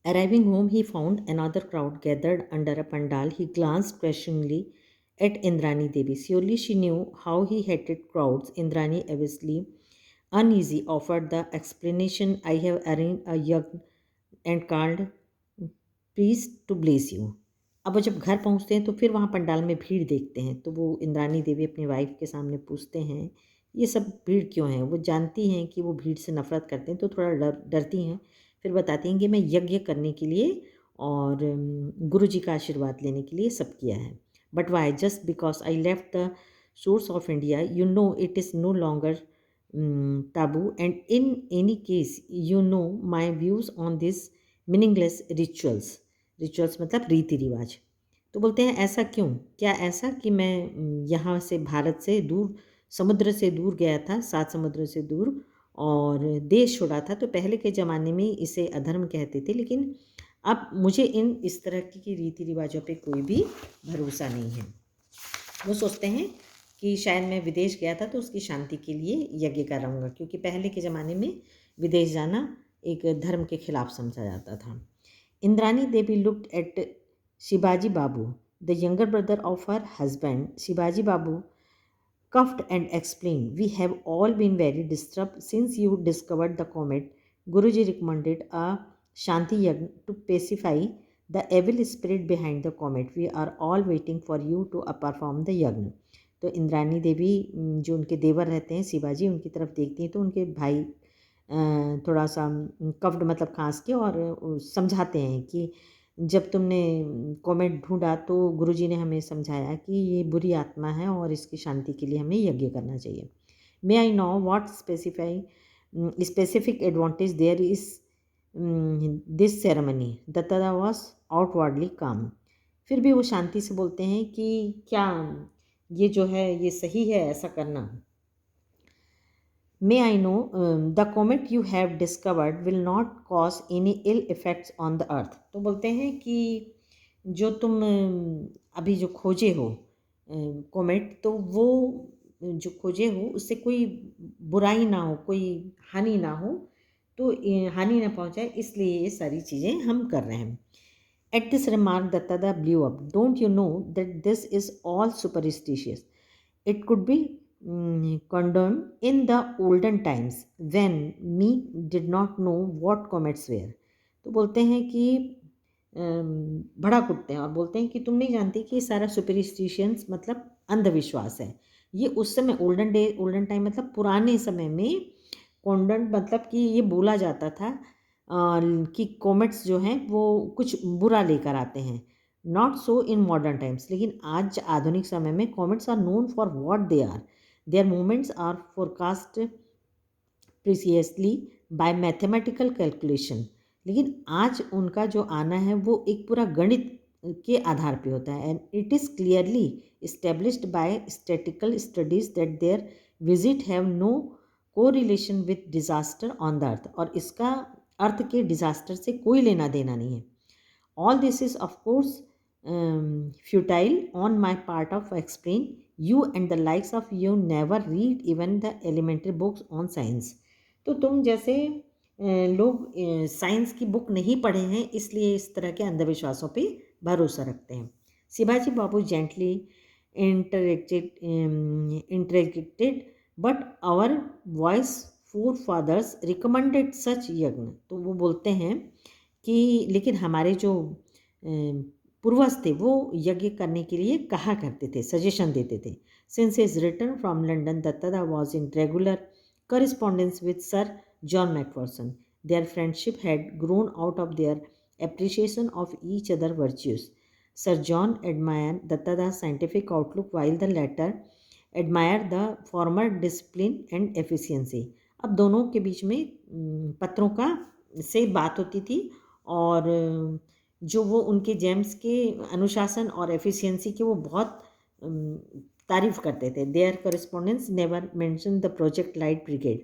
Arriving home, he found another crowd gathered under a pandal. He glanced questioningly at Indrani Devi. Surely she knew how he hated crowds. Indrani, obviously uneasy, offered the explanation. I have arranged a yagn and called priest to bless you. अब वो जब घर पहुंचते हैं तो फिर वहाँ पंडाल में भीड़ देखते हैं, तो वो इंद्रानी देवी अपनी वाइफ के सामने पूछते हैं ये सब भीड़ क्यों है। वो जानती हैं कि वो भीड़ से नफरत करते हैं तो थोड़ा डरती हैं। फिर बताती हैं कि मैं यज्ञ करने के लिए और गुरु जी का आशीर्वाद लेने के लिए सब किया है। But why? Just because I left the source of India, you know it is no longer taboo, and in any case you know my views on this meaningless rituals. Rituals मतलब रीति रिवाज। तो बोलते हैं ऐसा क्यों? क्या ऐसा कि मैं यहाँ से भारत से दूर, समुद्र से दूर गया था, 7 समुद्र से दूर, और देश छोड़ा था, तो पहले के ज़माने में इसे अधर्म कहते थे, लेकिन अब मुझे इन इस तरह की रीति रिवाजों पे कोई भी भरोसा नहीं है। वो सोचते हैं कि शायद मैं विदेश गया था तो उसकी शांति के लिए यज्ञ कर रहूँगा, क्योंकि पहले के ज़माने में विदेश जाना एक धर्म के खिलाफ समझा जाता था। Indrani Devi looked at Shivaji Babu, the younger brother of her husband. Shivaji Babu coughed and explained, we have all been very disturbed since you discovered the comet. Guruji recommended a Shanti Yagna to pacify the evil spirit behind the comet. We are all waiting for you to perform the yagna. तो इंद्रानी देवी जो उनके देवर रहते हैं शिवाजी, उनकी तरफ देखती हैं तो उनके भाई थोड़ा सा कफ्ड मतलब खांस के और समझाते हैं कि जब तुमने कॉमेट ढूंढा तो गुरुजी ने हमें समझाया कि ये बुरी आत्मा है और इसकी शांति के लिए हमें यज्ञ करना चाहिए। May I know what specific advantage there is this ceremony. Dattada was outwardly calm. फिर भी वो शांति से बोलते हैं कि क्या ये जो है ये सही है ऐसा करना। May I know, the comet you have discovered will not cause any ill effects on the earth। तो बोलते हैं कि जो तुम अभी जो खोजे हो कोमेट, तो वो जो खोजे हो उससे कोई बुराई ना हो, कोई हानि ना हो, तो हानि ना पहुंचाए, इसलिए ये सारी चीज़ें हम कर रहे हैं। At this remark, Dattada blew up. Don't you know that this is all superstitious? It could be condoned in the olden times when me did not know what comets were। तो बोलते हैं कि भड़क उठते हैं और बोलते हैं कि तुम नहीं जानती कि सारा सुपरस्टिशंस मतलब अंधविश्वास है। ये उस समय ओल्डन टाइम मतलब पुराने समय में, कॉन्डन मतलब कि ये बोला जाता था कि कॉमेट्स जो हैं वो कुछ बुरा लेकर आते हैं। Not so in modern times, लेकिन आज आधुनिक समय में comets are known for what they are. Their movements are forecast precisely by mathematical calculation. लेकिन आज उनका जो आना है वो एक पूरा गणित के आधार पे होता है। And it is clearly established by statistical studies that their visit have no correlation with disaster on the earth. और इसका अर्थ के डिज़ास्टर से कोई लेना देना नहीं है। All this is of course futile on my part of explain you and the likes of you never read even the elementary books on science। तो तुम जैसे लोग साइंस की बुक नहीं पढ़े हैं इसलिए इस तरह के अंधविश्वासों पे भरोसा रखते हैं। Shivaji Babu gently interjected but our wise forefathers recommended such yajna. तो वो बोलते हैं कि लेकिन हमारे जो पूर्वज थे वो यज्ञ करने के लिए कहा करते थे, सजेशन देते थे। Since his return from London, Dattada was in regular correspondence with Sir John Macpherson. Their friendship had grown out of their appreciation of each other's virtues. Sir John admired Dattada's scientific outlook while the latter admired the former discipline and efficiency। अब दोनों के बीच में पत्रों का से बात होती थी और जो वो उनके जेम्स के अनुशासन और एफिशिएंसी के वो बहुत तारीफ़ करते थे। Their correspondence never mention the project light brigade.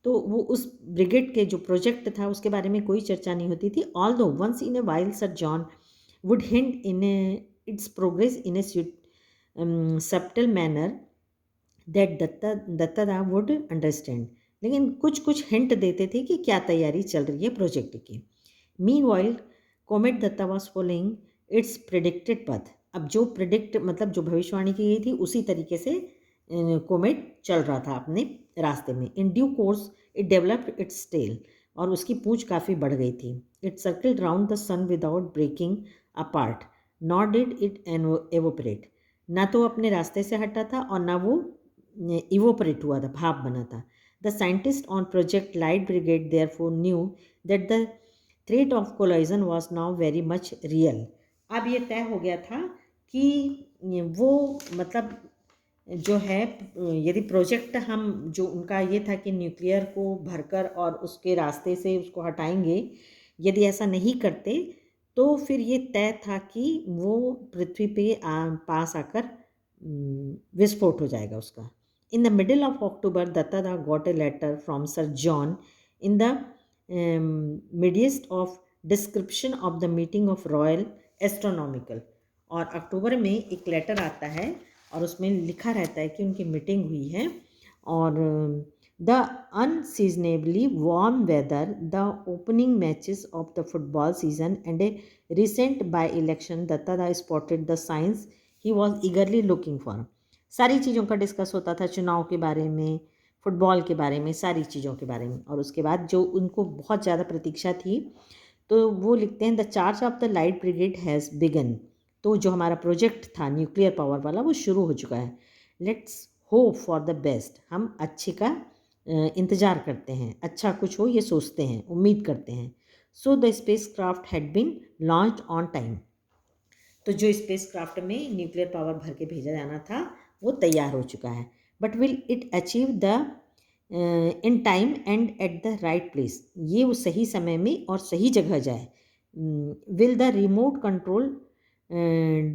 तो वो उस ब्रिगेड के जो प्रोजेक्ट था उसके बारे में कोई चर्चा नहीं होती थी। Although once in a while Sir John would hint in its progress in a subtle manner that Dattada would understand. लेकिन कुछ कुछ हिंट देते थे कि क्या तैयारी चल रही है प्रोजेक्ट की। Meanwhile, Comet Datta was following its predicted path. अब जो प्रिडिक्ट मतलब जो भविष्यवाणी की गई थी उसी तरीके से कोमेट चल रहा था अपने रास्ते में. In due course it developed its tail, और उसकी पूंछ काफ़ी बढ़ गई थी. It circled round the sun without breaking apart, not did it evaporate. ना तो अपने रास्ते से हटा था और ना वो इवोपरेट हुआ था, भाप बना था. The scientist on project light brigade therefore knew that the threat of collision was now very much real. अब ये तय हो गया था कि वो मतलब जो है, यदि प्रोजेक्ट हम जो उनका ये था कि न्यूक्लियर को भरकर और उसके रास्ते से उसको हटाएंगे, यदि ऐसा नहीं करते तो फिर ये तय था कि वो पृथ्वी पे पास आकर विस्फोट हो जाएगा उसका. In the middle of October Dattada got a letter from Sir John in the midst of description of the meeting of Royal Astronomical. और अक्टूबर में एक लेटर आता है और उसमें लिखा रहता है कि उनकी मीटिंग हुई है, और the unseasonably warm weather, the opening matches of the football season and a recent by election Dattada spotted the signs he was eagerly looking for. सारी चीज़ों का डिस्कस होता था, चुनाव के बारे में, फुटबॉल के बारे में, सारी चीज़ों के बारे में. और उसके बाद जो उनको बहुत ज़्यादा प्रतीक्षा थी, तो वो लिखते हैं the charge of the light brigade has begun. तो जो हमारा प्रोजेक्ट था न्यूक्लियर पावर वाला वो शुरू हो चुका है. Let's hope for the best. हम अच्छे का इंतज़ार करते हैं, अच्छा कुछ हो ये सोचते हैं, उम्मीद करते हैं. So the spacecraft had been launch on time. तो जो स्पेस क्राफ्ट में न्यूक्लियर पावर भर के भेजा जाना था वो तैयार हो चुका है. But will it achieve the in time and at the right place. ये वो सही समय में और सही जगह जाए. Will the remote control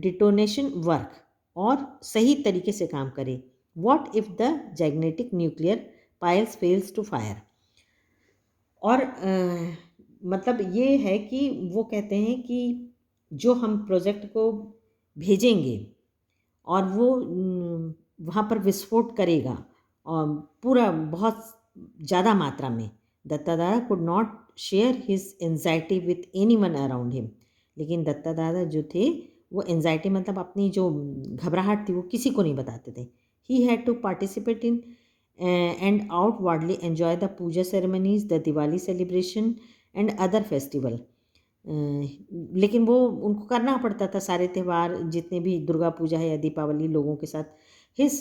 detonation work, और सही तरीके से काम करे. What if the magnetic nuclear piles fails to fire. और मतलब ये है कि वो कहते हैं कि जो हम प्रोजेक्ट को भेजेंगे और वो वहाँ पर विस्फोट करेगा, और पूरा बहुत ज़्यादा मात्रा में. दत्ता दादा could not share his anxiety with any one around him. लेकिन दत्ता दादा जो थे वो एंजाइटी मतलब अपनी जो घबराहट थी वो किसी को नहीं बताते थे. He had to participate in and outwardly enjoy the puja ceremonies, the Diwali celebration and other festival. लेकिन वो उनको करना पड़ता था सारे त्यौहार, जितने भी दुर्गा पूजा है या दीपावली, लोगों के साथ. His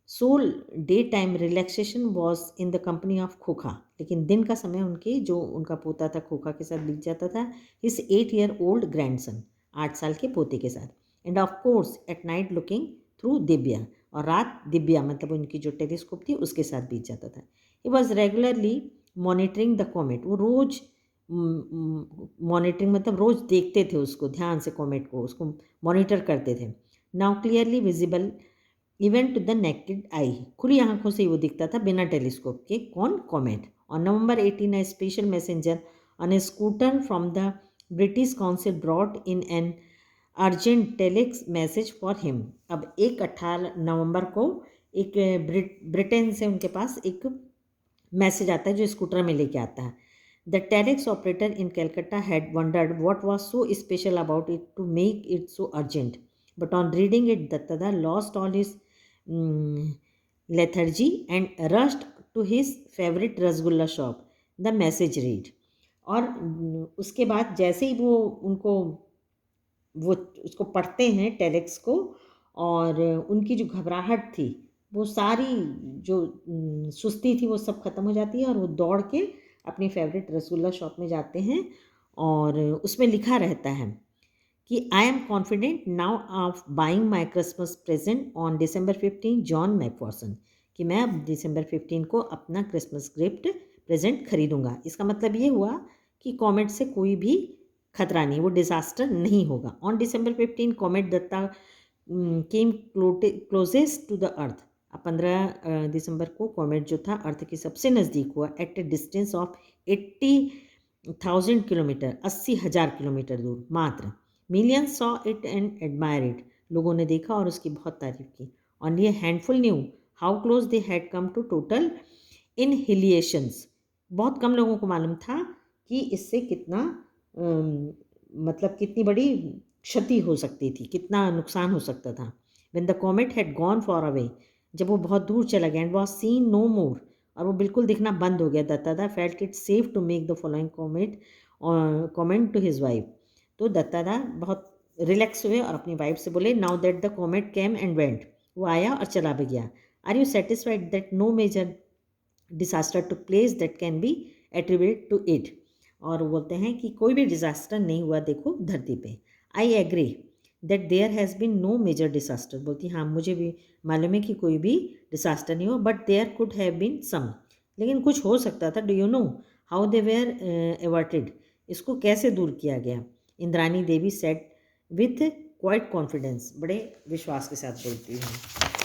sole day time relaxation was in the company of Khokha. लेकिन दिन का समय उनके जो उनका पोता था खोखा के साथ बीत जाता था. हिज 8 year old ग्रैंडसन, 8 साल के पोते के साथ. End of course at night looking through Divya, और रात दिव्या मतलब उनकी जो टेलीस्कोप थी उसके साथ बीत जाता था. He was regularly monitoring the comet. वो रोज़ मॉनिटरिंग मतलब रोज़ देखते थे उसको ध्यान से, कॉमेट को, उसको मॉनिटर करते थे. Now clearly visible even to the naked eye. खुली आंखों से ही वो दिखता था बिना टेलीस्कोप के. कौन? Comet. On November 18 a special messenger on A scooter from the British council brought in an urgent telex message for him. अब 18 नवंबर को एक ब्रिटेन से उनके पास एक मैसेज आता है जो स्कूटर में लेके आता है. The telex operator in Calcutta had wondered what was so special about it to make it so urgent. But on reading it, Dattada lost all his lethargy and rushed to his favorite rasgulla shop. The message read. और उसके बाद जैसे ही वो उनको वो उसको पढ़ते हैं टेलेक्स को, और उनकी जो घबराहट थी वो सारी, जो सुस्ती थी वो सब खत्म हो जाती है, और वो दौड़ के अपनी फेवरेट रसगुल्ला शॉप में जाते हैं. और उसमें लिखा रहता है कि I am confident now of buying my Christmas present on December 15 John McPherson. कि मैं अब December 15 को अपना क्रिसमस गिफ्ट प्रेजेंट खरीदूंगा. इसका मतलब ये हुआ कि कॉमेट से कोई भी खतरा नहीं, वो डिज़ास्टर नहीं होगा. On December 15 comet Datta came closest to the earth. अब 15 दिसंबर को कॉमेट जो था अर्थ के सबसे नज़दीक हुआ. At a distance of 80,000 kilometre, 80,000 kilometre दूर मात्र. Millions saw it and admire it. लोगों ने देखा और उसकी बहुत तारीफ की. Only a handful knew how close they had come to total annihilations. बहुत कम लोगों को मालूम था कि इससे कितना मतलब कितनी बड़ी क्षति हो सकती थी, कितना नुकसान हो सकता था। When the comet had gone far away, जब वो बहुत दूर चला गया, and was seen no more, और वो बिल्कुल दिखना बंद हो गया, Dattada felt it safe to make the following comment to his wife. तो दत्तादा बहुत रिलैक्स हुए और अपनी वाइफ से बोले, now that the comet came and went, वो आया और चला भी गया, are you satisfied that no major disaster to place that can be attributed to it. और वो बोलते हैं कि कोई भी डिजास्टर नहीं हुआ देखो धरती पे। I agree that there has been no major disaster, बोलती हाँ मुझे भी मालूम है कि कोई भी डिसास्टर नहीं हुआ, but there could have been some, लेकिन कुछ हो सकता था। Do you know how they were averted, इसको कैसे दूर किया गया। Indrani Devi said with quite confidence, बड़े विश्वास के साथ बोलती हैं।